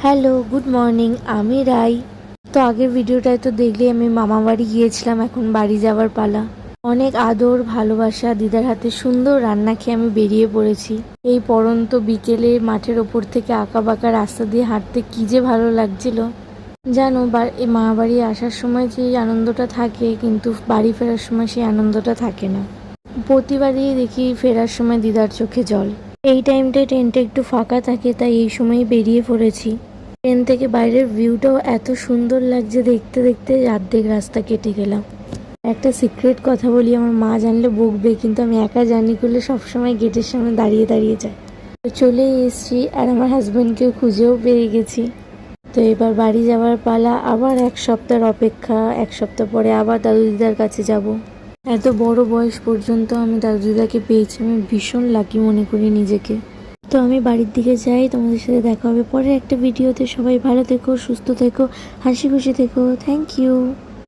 Hello, good morning. আমি রাই। তো আগের ভিডিওটায় তো দেখলে আমি মামা বাড়ি গিয়েছিলাম, এখন বাড়ি যাওয়ার পালা। অনেক আদর ভালোবাসা দিদার হাতে সুন্দর রান্না খেয়ে আমি বেরিয়ে পড়েছি। এই পড়ন্ত বিকেলে মাঠের ওপর থেকে আঁকা বাঁকা রাস্তা দিয়ে হাঁটতে কি যে ভালো লাগছিল জানো। এই মামা বাড়ি আসার সময় যে আনন্দটা থাকে, কিন্তু বাড়ি ফেরার সময় সেই আনন্দটা থাকে না। প্রতিবারই দেখি ফেরার সময় দিদার চোখে জল। এই টাইমটায় ট্রেনটা একটু ফাঁকা থাকে, তাই এই সময়ই বেরিয়ে পড়েছি। ট্রেন থেকে বাইরের ভিউটাও এত সুন্দর লাগছে, দেখতে দেখতে অর্ধেক রাস্তা কেটে গেলাম। একটা সিক্রেট কথা বলি, আমার মা জানলে বকবে, কিন্তু আমি একা জার্নি করলে সবসময় গেটের সামনে দাঁড়িয়ে দাঁড়িয়ে যাই। তো চলেই এসছি, আর আমার হাজব্যান্ডকেও খুঁজেও পেয়ে গেছি। তো এবার বাড়ি যাওয়ার পালা। আবার এক সপ্তাহের অপেক্ষা, এক সপ্তাহ পরে আবার দাদু দিদার কাছে যাব। এত বড় বয়স পর্যন্ত আমি দাদু দিদাকে পেয়েছি, আমি ভীষণ লাকি মনে করি নিজেকে। তো আমি বাড়ির দিকে যাই, তোমাদের সাথে দেখা হবে পরের একটা ভিডিওতে। সবাই ভালো থেকো, সুস্থ থেকো, হাসি খুশি থেকো। Thank you.